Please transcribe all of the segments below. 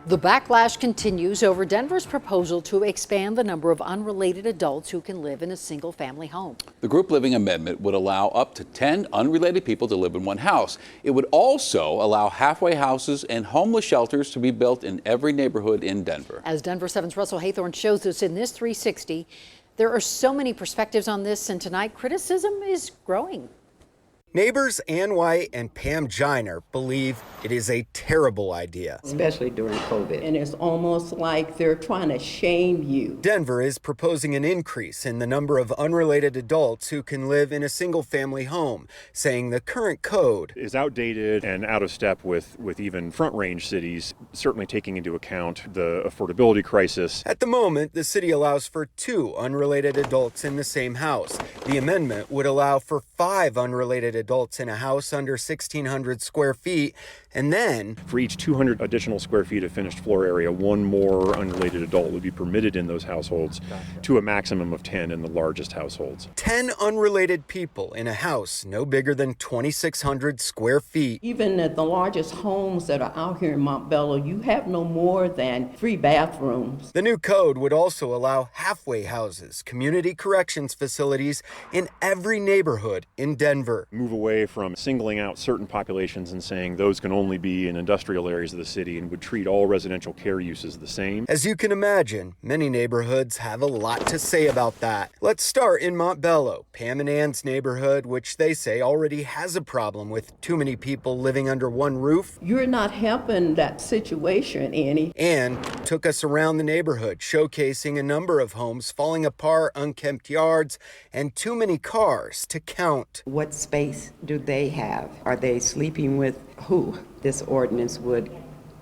The backlash continues over Denver's proposal to expand the number of unrelated adults who can live in a single-family home. The group living amendment would allow up to 10 unrelated people to live in one house. It would also allow halfway houses and homeless shelters to be built in every neighborhood in Denver. As Denver 7's Russell Haythorne shows us in this 360, there are so many perspectives on this, and tonight criticism is growing. Neighbors Ann White and Pam Jiner believe it is a terrible idea. Especially during COVID. And it's almost like they're trying to shame you. Denver is proposing an increase in the number of unrelated adults who can live in a single-family home, saying the current code is outdated and out of step with even front-range cities, certainly taking into account the affordability crisis. At the moment, the city allows for 2 unrelated adults in the same house. The amendment would allow for 5 unrelated adults in a house under 1,600 square feet, and then for each 200 additional square feet of finished floor area, 1 more unrelated adult would be permitted in those households, to a maximum of 10 in the largest households. 10 unrelated people in a house no bigger than 2,600 square feet. Even at the largest homes that are out here in Montbello, you have no more than 3 bathrooms. The new code would also allow halfway houses, community corrections facilities in every neighborhood in Denver. Move away from singling out certain populations and saying those can only be in industrial areas of the city, and would treat all residential care uses the same. As you can imagine, many neighborhoods have a lot to say about that. Let's start in Montbello, Pam and Ann's neighborhood, which they say already has a problem with too many people living under one roof. You're not helping that situation any. Ann took us around the neighborhood, showcasing a number of homes falling apart, unkempt yards, and too many cars to count. What space do they have? Are they sleeping with who? This ordinance would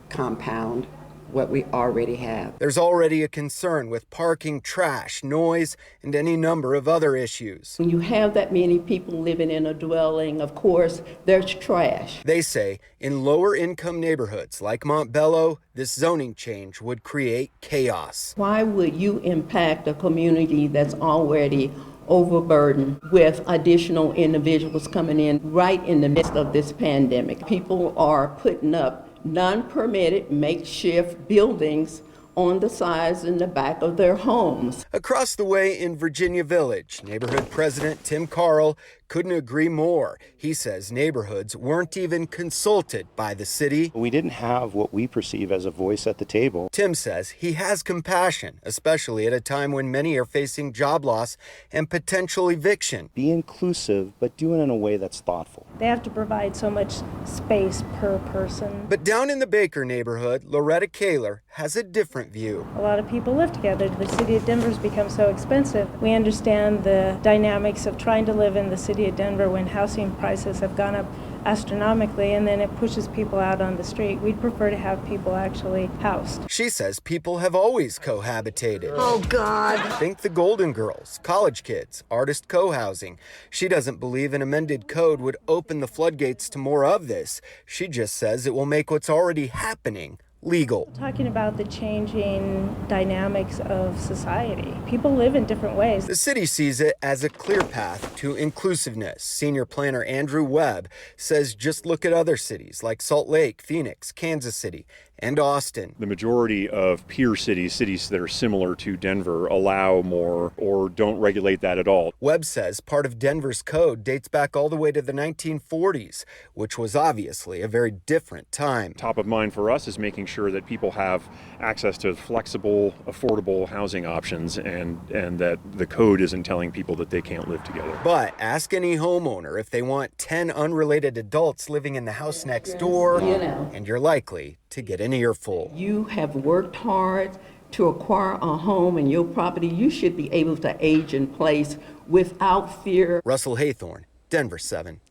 compound what we already have. There's already a concern with parking, trash, noise, and any number of other issues. When you have that many people living in a dwelling, of course, there's trash. They say in lower income neighborhoods like Montbello, this zoning change would create chaos. Why would you impact a community that's already overburdened with additional individuals coming in right in the midst of this pandemic? People are putting up non-permitted makeshift buildings on the sides and the back of their homes. Across the way in Virginia Village, neighborhood president Tim Carl couldn't agree more. He says neighborhoods weren't even consulted by the city. We didn't have what we perceive as a voice at the table. Tim says he has compassion, especially at a time when many are facing job loss and potential eviction. Be inclusive, but do it in a way that's thoughtful. They have to provide so much space per person. But down in the Baker neighborhood, Loretta Kaler has a different view. A lot of people live together. The city of Denver's become so expensive. We understand the dynamics of trying to live in the city of Denver when housing prices have gone up astronomically, and then it pushes people out on the street. We'd prefer to have people actually housed. She says people have always cohabitated. Oh, God. Think the Golden Girls, college kids, artist co-housing. She doesn't believe an amended code would open the floodgates to more of this. She just says it will make what's already happening legal. Talking about the changing dynamics of society. People live in different ways. The city sees it as a clear path to inclusiveness. Senior planner Andrew Webb says just look at other cities like Salt Lake, Phoenix, Kansas City, and Austin. The majority of peer cities that are similar to Denver, allow more or don't regulate that at all. Webb says part of Denver's code dates back all the way to the 1940s, which was obviously a very different time. Top of mind for us is making sure that people have access to flexible, affordable housing options, and that the code isn't telling people that they can't live together. But ask any homeowner if they want 10 unrelated adults living in the house next door, and you're likely to get an earful. You have worked hard to acquire a home and your property. You should be able to age in place without fear. Russell Haythorne, Denver 7.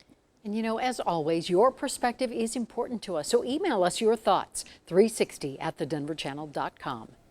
And you know, as always, your perspective is important to us. So email us your thoughts, 360@thedenverchannel.com.